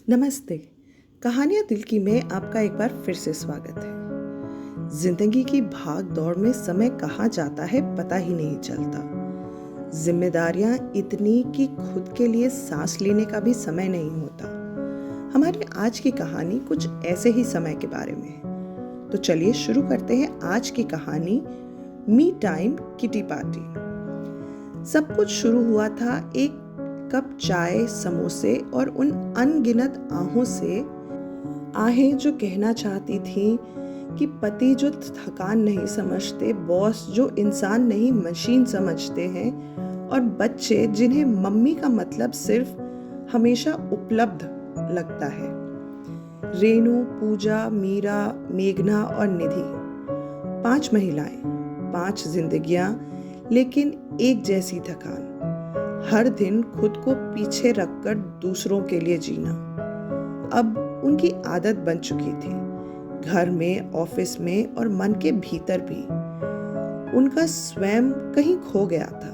नमस्ते। कहानियाँ दिल की में आपका एक बार फिर से स्वागत है। जिंदगी की भाग दौड़ में समय कहाँ जाता है पता ही नहीं चलता। जिम्मेदारियाँ इतनी कि खुद के लिए सांस लेने का भी समय नहीं होता। हमारी आज की कहानी कुछ ऐसे ही समय के बारे में है। तो चलिए शुरू करते हैं आज की कहानी, मी टाइम किटी पार्टी। सब कुछ शुरू हुआ था एक कप चाय, समोसे और उन अनगिनत आहों से। आहें जो कहना चाहती थीं कि पति जो थकान नहीं समझते, बॉस जो इंसान नहीं मशीन समझते हैं, और बच्चे जिन्हें मम्मी का मतलब सिर्फ हमेशा उपलब्ध लगता है। रेणु, पूजा, मीरा, मेघना और निधि, 5 महिलाएं, 5 जिंदगियां, लेकिन एक जैसी थकान। हर दिन खुद को पीछे रखकर दूसरों के लिए जीना अब उनकी आदत बन चुकी थी। घर में, ऑफिस में और मन के भीतर भी उनका स्वयं कहीं खो गया था।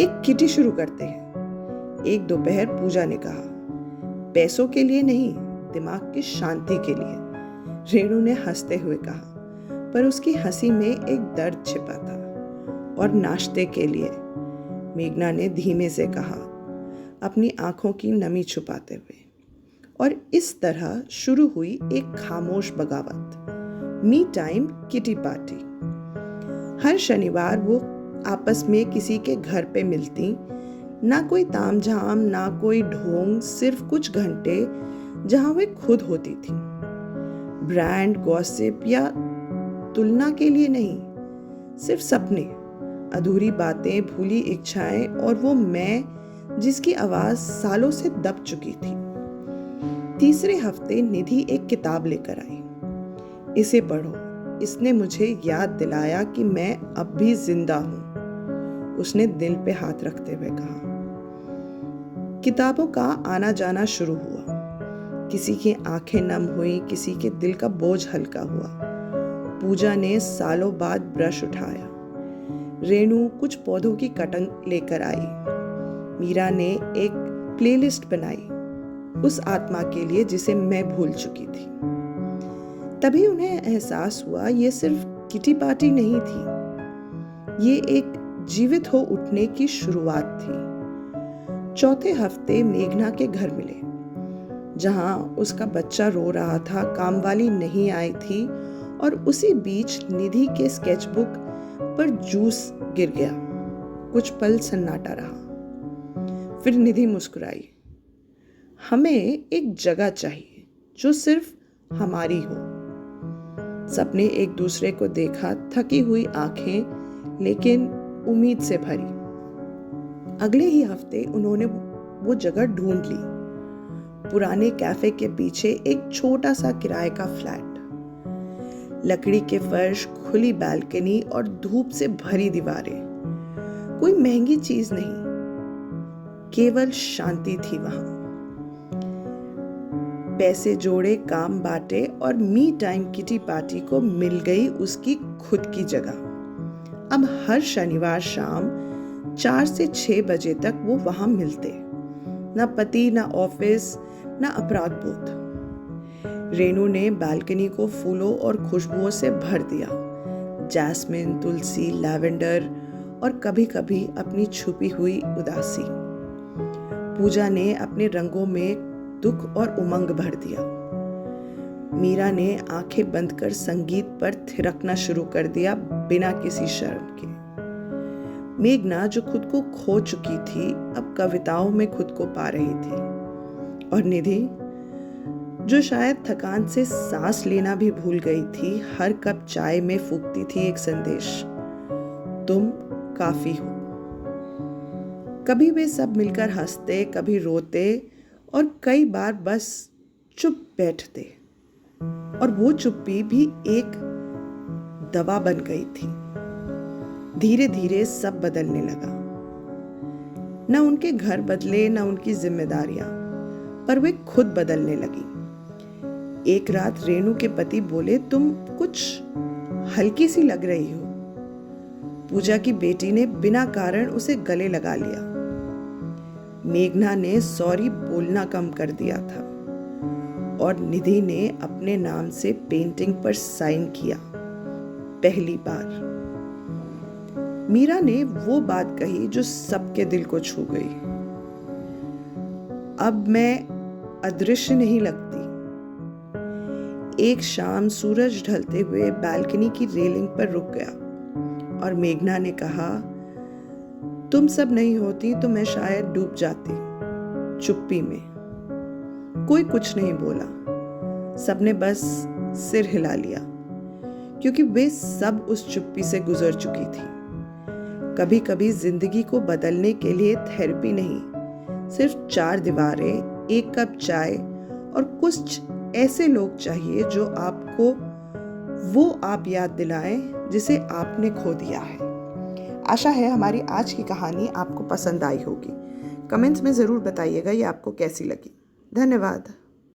एक किटी शुरू करते हैं, एक दोपहर पूजा ने कहा। पैसों के लिए नहीं, दिमाग की शांति के लिए, रेणु ने हंसते हुए कहा, पर उसकी हंसी में एक दर्द छिपा था। और नाश्ते के लिए, मेघना ने धीमे से कहा, अपनी आंखों की नमी छुपाते हुए। और इस तरह शुरू हुई एक खामोश बगावत, मी टाइम किटी पार्टी। हर शनिवार वो आपस में किसी के घर पे मिलती। ना कोई तामझाम, ना कोई ढोंग, सिर्फ कुछ घंटे जहां वे खुद होती थी। ब्रांड, गॉसिप या तुलना के लिए नहीं, सिर्फ सपने, अधूरी बातें, भूली इच्छाएं और वो मैं जिसकी आवाज सालों से दब चुकी थी। तीसरे हफ्ते निधि एक किताब लेकर आई। इसे पढ़ो, इसने मुझे याद दिलाया कि मैं अब भी जिंदा हूं, उसने दिल पे हाथ रखते हुए कहा। किताबों का आना जाना शुरू हुआ। किसी की आंखें नम हुई, किसी के दिल का बोझ हल्का हुआ। पूजा ने सालों बाद ब्रश उठाया। रेणु कुछ पौधों की कटिंग लेकर आई। मीरा ने एक प्लेलिस्ट बनाई, उस आत्मा के लिए जिसे मैं भूल चुकी थी। तभी उन्हें एहसास हुआ, ये सिर्फ किटी पार्टी नहीं थी, ये एक जीवित हो उठने की शुरुआत थी। चौथे हफ्ते मेघना के घर मिले, जहां उसका बच्चा रो रहा था, कामवाली नहीं आई थी, और उसी बीच निधि के स्केचबुक पर जूस गिर गया। कुछ पल सन्नाटा रहा, फिर निधि मुस्कुराई। हमें एक जगह चाहिए जो सिर्फ हमारी हो। सबने एक दूसरे को देखा, थकी हुई आंखें लेकिन उम्मीद से भरी। अगले ही हफ्ते उन्होंने वो जगह ढूंढ ली। पुराने कैफे के पीछे एक छोटा सा किराए का फ्लैट, लकड़ी के फर्श, खुली बालकनी और धूप से भरी दीवारें। कोई महंगी चीज नहीं, केवल शांति थी वहां। पैसे जोड़े, काम बांटे और मी टाइम किटी पार्टी को मिल गई उसकी खुद की जगह। अब हर शनिवार शाम 4 से 6 बजे तक वो वहां मिलते। ना पति, ना ऑफिस, ना अपराध बोध। रेणु ने बालकनी को फूलों और खुशबुओं से भर दिया। जैस्मिन, तुलसी, लैवेंडर और कभी कभी अपनी छुपी हुई उदासी। पूजा ने अपने रंगों में दुख और उमंग भर दिया। मीरा ने आंखें बंद कर संगीत पर थिरकना शुरू कर दिया, बिना किसी शर्म के। मेघना जो खुद को खो चुकी थी, अब कविताओं में खुद को पा रही थी। और निधि, जो शायद थकान से सांस लेना भी भूल गई थी, हर कप चाय में फूंकती थी एक संदेश, तुम काफी हो। कभी वे सब मिलकर हंसते, कभी रोते और कई बार बस चुप बैठते। और वो चुप्पी भी एक दवा बन गई थी। धीरे धीरे सब बदलने लगा। न उनके घर बदले, न उनकी जिम्मेदारियां, पर वे खुद बदलने लगी। एक रात रेणु के पति बोले, तुम कुछ हल्की सी लग रही हो। पूजा की बेटी ने बिना कारण उसे गले लगा लिया। मेघना ने सॉरी बोलना कम कर दिया था। और निधि ने अपने नाम से पेंटिंग पर साइन किया पहली बार। मीरा ने वो बात कही जो सबके दिल को छू गई। अब मैं अदृश्य नहीं लगती। एक शाम सूरज ढलते हुए बालकनी की रेलिंग पर रुक गया और मेघना ने कहा, तुम सब नहीं होती तो मैं शायद डूब जाती। चुप्पी में कोई कुछ नहीं बोला। सबने बस सिर हिला लिया, क्योंकि वे सब उस चुप्पी से गुजर चुकी थी। कभी कभी जिंदगी को बदलने के लिए थेरेपी नहीं, सिर्फ 4 दीवारें, 1 कप चाय और कुछ ऐसे लोग चाहिए जो आपको वो आप याद दिलाएं जिसे आपने खो दिया है। आशा है हमारी आज की कहानी आपको पसंद आई होगी। कमेंट्स में ज़रूर बताइएगा ये आपको कैसी लगी। धन्यवाद।